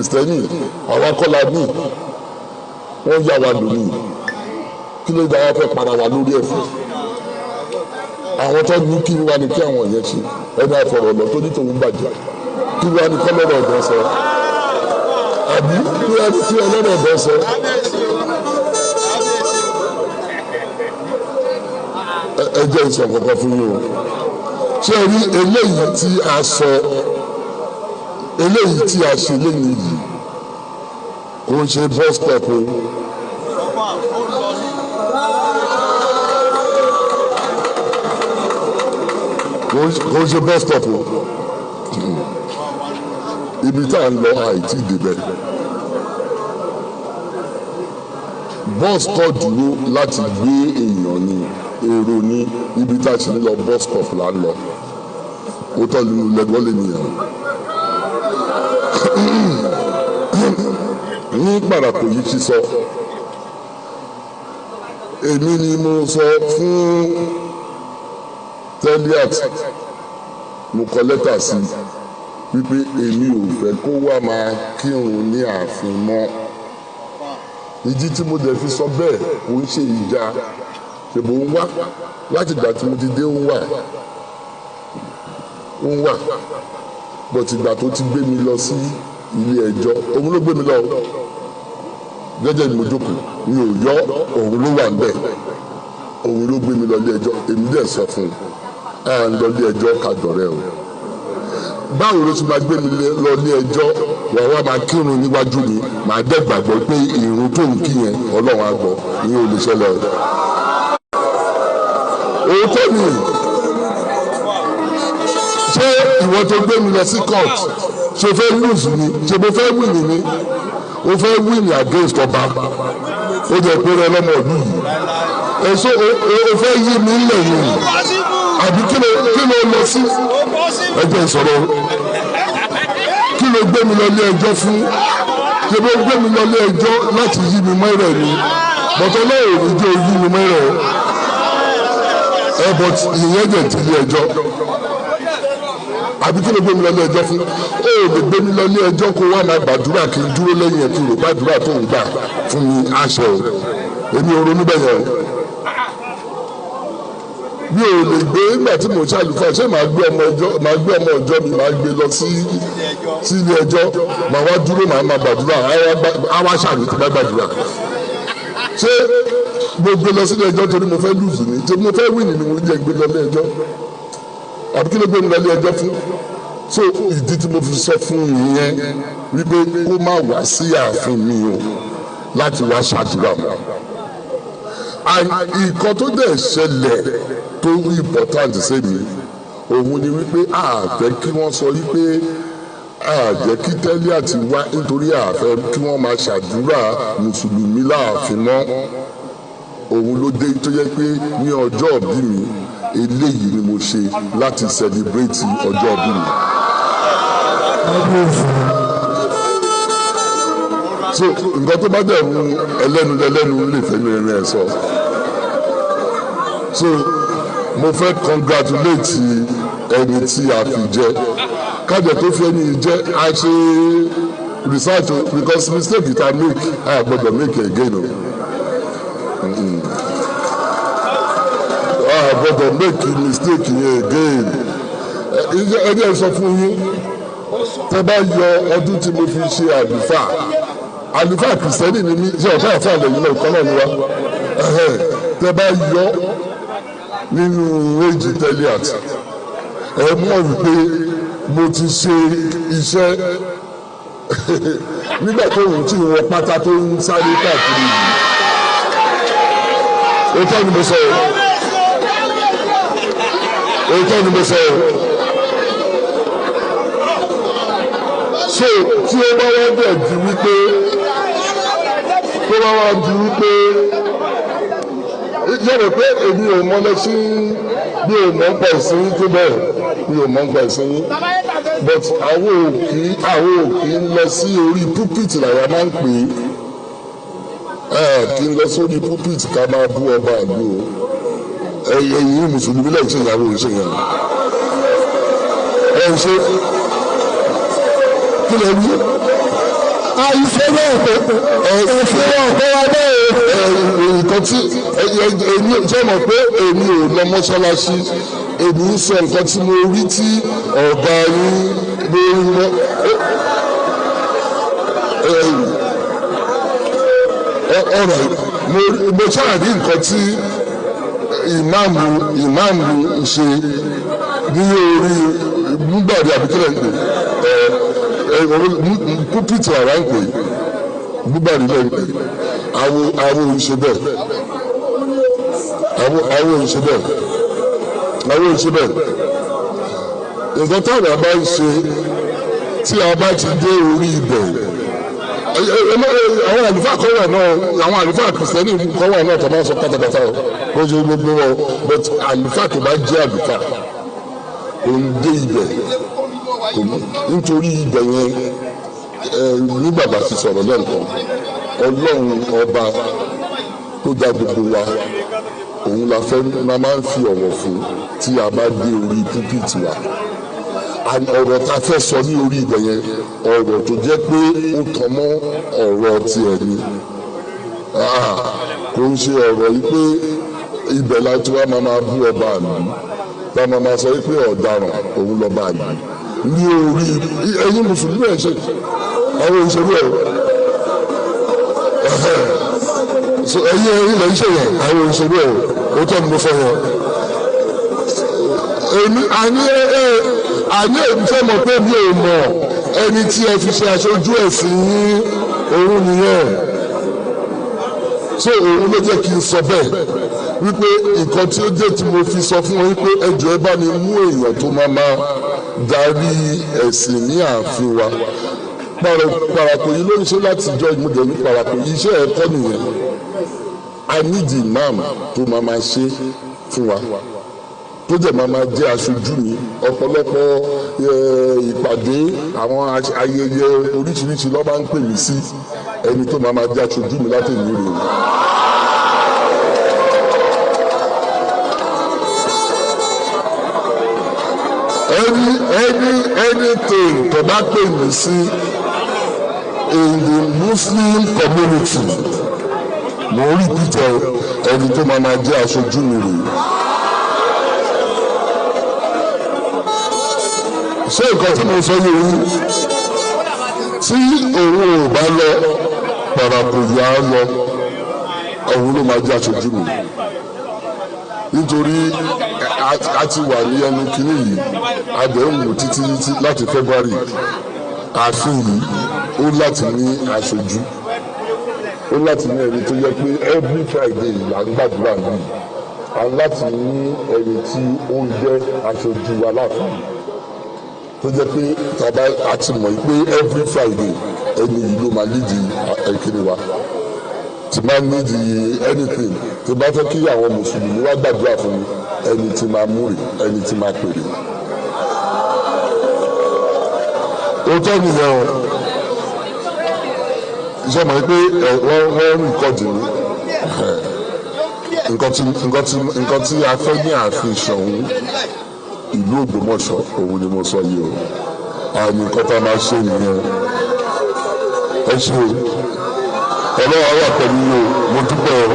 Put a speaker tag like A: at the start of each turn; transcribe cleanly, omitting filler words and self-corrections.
A: kìrìsìtẹ́nì àwọn akọ́lá ní wọ́n yà wá lónìí kí ló dá wá fẹ́ para wa lórí ẹ̀fọ́ àwọn tó ní kí wá ní kí àwọn yẹn ṣe ẹni àfọ̀rọ̀ lọ tó ní tòun bàjẹ́ kí wá ní kọ́lọ́rọ̀ ọ̀dọ́ sọ àbí kí wá ní kí ọlọ́rọ̀ ọ̀dọ́ sọ. ẹ jẹ́ ìsọ̀ kankan fún yín o ṣé ẹ rí eléyìí tí a sọ eléyìí tí a ṣe lẹ́yìn yìí kò ń ṣe bus stop o. kò ń ṣe bus stop o ibi tá à ń lọ àìtí débẹ̀ bus kọ́ dúró láti gbé èèyàn ní èrò ní ibi tá a ṣe ń lọ bus stop là ń lọ ó tọ́ nínú lẹ́gbọ́n lè nìyẹn ní Ìpàràkò yìí ti sọ èmi ni mo sọ fún Teliat mo kọ lẹ́tà sí wípé èmi ò fẹ́ kó wá máa kírun ní ààfin mọ́ ìdí tí mo dẹ̀ fi sọ bẹ́ẹ̀ kò ń ṣe ìjà ṣèbò ń wá láti ìgbà tí mo ti dé ń wà bọ̀tì ìgbà tó ti gbé mi lọ sí ilé ẹjọ́ òun ló gbé mi lọ gẹ́gẹ́ ni mo jókòó mi ò yọ òun ló wà níbẹ̀ òun ló gbé mi lọ ilé ẹjọ́ èmi dẹ̀ sọ fún un lọ ilé ẹjọ́ kájọrẹ́ o báwo ló ti máa gbé mi lọ ilé ẹjọ́ wàá wá máa kírun níwájú mi màá dẹ̀ gbàgbọ́ pé ìrun tó ń kí yẹn Ọlọ́run á gbọ́ ìyẹn ò lè ṣẹlẹ̀ o. òótọ́ ni ṣé ìwọ tó gbé mi lọ sí court ṣe fẹ́ lose ni ṣe mo fẹ́ win ni o fẹ́ win against ọba ó jẹ́ pé rẹ lọ́mọ ìlú yìí èso o fẹ́ yí mi lẹ̀ yìí àbí kí ló lọ sí ẹjọ́ ìsọ̀rọ̀ kí ló gbé mi lọ ilé ẹjọ́ fún ṣe bó gbé mi lọ ilé ẹjọ́ láti yí mi mọ́rẹ̀ ni bọ́tọ́ náà ò ní jẹ́ yí mi mọ́rẹ̀ but ìyẹn jẹ́ ti ilé ẹjọ́ àbí kí ló gbé mi lọ ilé ẹjọ́ fún ó lè gbé mi lọ ilé ẹjọ́ kó wá máa gbàdúrà kí n dúró lẹ́yìn ẹ̀ kí n rò gbàdúrà tó ń gbà fún mi àṣẹ o èmi ò ronú bẹ́ẹ̀ yẹn o mi ò lè gbé nígbà tí mo ṣàlùfáà ṣé màá gbé ọmọ ọjọ́ mi màá gbé lọ sí ilé ẹjọ́ màá wá dúró màá máa gbàdúrà àwa ṣàmì tí bá gbàdúrà ṣé mo gbé lọ sí ilé ẹjọ́ torí mo fẹ́ lùzù ni tí mo fẹ́ wí ni mo jẹ́ gbé lọ ilé ẹjọ́ àbí kí ló gbé mi lọ ilé ẹjọ́ fún so ìdí tí mo fi sọ fún ìyẹn wípé kó má wá sí ààfin mi o láti wá ṣàdúrà mọ́ nǹkan tó dẹ̀ ṣẹlẹ̀ tó important sí mi òun ni wípé àfẹ́ kí wọ́n sọ wípé àjẹ́ kí Teliat wá nítorí àfẹ́ kí wọ́n máa ṣàdúrà mùsùlùmí láàfin mọ́ òun ló dé tó yẹ pé ní ọjọ́ ìbí mi eléyìí ni mo ṣe láti celebrate ọjọ́ ìbí mi. so nǹkan tó bá dẹ̀ mú ẹlẹ́nu lè fẹ́ mi rìn ẹ̀ sọ so mo fẹ́ congratulate ẹni tí a fi jẹ kájọ tó fi ẹni jẹ a ṣe research because mistake it I make I gbọ́dọ̀ make again o I gbọ́dọ̀ make mistake yẹn again ẹni ẹ sọ fún yín tẹ bá yọ ọdún tí mo fi ṣe àlùfáà kìrìsìtẹ́nì ni mí ṣe ọ̀fẹ́ àfẹ́ àlẹ́ yìí náà kọ́ náà ni wá tẹ bá yọ nínú èjì Teliat ẹ mọ̀ wípé mo ti ṣe iṣẹ́ nígbà tó ń tí wọ́n pátá tó ń sáré káàkiri yìí òótọ́ ni mo sọ so tí ó bá wá bẹ̀ di wípé yọ̀rọ̀ pé èmi ò mọ lọ sí bí o mọ̀ ń pa ìsìn tó bẹ́ẹ̀ mi ò mọ̀ ń pa ìsìn but àwọn òkì ń lọ sí orí pulpit làwọn máa ń pè é kí n lọ sórí pulpit ká máa bú ọba àlú o ẹ̀yin mùsùlùmí lẹ́yìn tí ìyàwó ń ṣe yẹn ẹ̀ ń ṣe kí lè rí
B: àìṣe náà pé òfin wọn kọ́ wa bẹ́ẹ̀.
A: nǹkan tí èmi jẹ́ mọ̀ pé èmi ò lọ mọ́ṣáláṣí èmi ń sọ nǹkan tí mo rí tí ọ̀gá yín lórí mọ́. ọ̀rọ̀ mo ṣáàrí nǹkan tí ìmáàmù ṣe ní orí nígbàdí àbíkílẹ̀ ń pè púpìtì àrà ń pè nígbàdí lẹ́yìn pè àwọn òṣìṣẹ́ bẹ́ẹ̀ àwọn òṣìṣẹ́ bẹ́ẹ̀ nǹkan táwọn àbá ń ṣe tí a bá ti dé orí ibẹ̀ àwọn àlùfáà kan wà náà àwọn àlùfáà kìrìsìtẹ́nì kan wà náà tó máa ń sọ pátápátá o bó ṣe gbogbo wọn but àlùfáà tó bá jẹ́ àlùfáà kò ń dé ibẹ̀ nítorí ibẹ̀ yẹn ní bàbá ti sọ̀rọ̀ lẹ́ǹkan ọlọ́run ọba tó dá gbogbo wa òun la máa ń fi ọ̀wọ̀ fún tí a bá dé orí púpìtì wa ọ̀rọ̀ tá a fẹ́ sọ ní orí ibẹ̀ yẹn ọ̀rọ̀ tó jẹ́ pé ó tàn mọ́ ọ̀rọ̀ tiẹ̀ ni kò ń ṣe ọ̀rọ̀ yìí pé ibẹ̀ láti wá máa bú ọba àlù tá a máa sọ pé ọ̀daràn òun lọ́ba àlù ní orí ẹ̀yin mùsùlùmí ẹ̀ ṣe àwọn òṣèlú ẹ̀ ẹ̀yin ilẹ̀ ń ṣe yẹn àwọn òṣèlú ẹ̀ ó tọ́ ni mo fẹ́ yẹn àní èmi fẹ́ mọ̀ pé mi ò mọ̀ ẹni tí ẹ fi ṣe aṣojú ẹ̀sìn yín òun nìyẹn so òun ló jẹ́ kí n sọ bẹ́ẹ̀ wípé nǹkan tí ó jẹ́ tí mo fi sọ fún wọn wípé ẹjọ́ ẹ bá mi mú èèyàn tó máa darí ẹ̀sìn ní ààfin wa parapọ̀ yìí ló ń ṣe láti jọ ìmúdẹ̀ ní parapọ̀ yìí iṣẹ́ ẹ̀kọ́ nìyẹn I need imam tó máa ṣe fún wa tó jẹ́ máa jẹ́ aṣojú mi ọ̀pọ̀lọpọ̀ ìpàdé àwọn ayẹyẹ oríṣiríṣi ló máa ń pè mí sí ẹni tó máa jẹ́ aṣojú mi láti ìlú rẹ̀. anything tó bá pè mí sí in the Muslim community mo rí peter ẹni tó máa jẹ́ aṣojú mi rèé. ṣé nǹkan tí mo sọ yìí rí tí òun ò bá lọ parapọ̀ yà á lọ òun ló máa jẹ́ aṣojú mi nítorí a ti wà ní ẹnu kínní yìí adẹ̀hùn títí láti February ààfin yìí ó láti ní aṣojú ó láti ní ẹni tó yẹ pé every Friday là ń gbàdúrà níbi à ń láti ní ẹni tí ó ń jẹ́ aṣojú aláàfin tó jẹ́ pé tàbá a ti mọ̀ pé every Friday ẹni yìí ló máa nídìí ẹ̀kíní wa tí máa nídìí anything tí bá fẹ́ kí àwọn mùsùlùmí wá gbàdúrà fún mi ẹni tí máa múrè ẹni tí máa pèrè. ó tọ́ nìyẹn o iṣẹ́ mọ̀ pé wọ́n rìkọ́dì ní nǹkan tí a fẹ́ ní ààfin Ṣọ̀ún ìlú Ògbómọ̀ṣọ́ òun ni mo sọ yìí o àmì nǹkan tá a máa ṣe nìyẹn ẹ ṣe ọlọ́wọ́ wà pẹ̀lú yìí o mo dúpẹ́ o.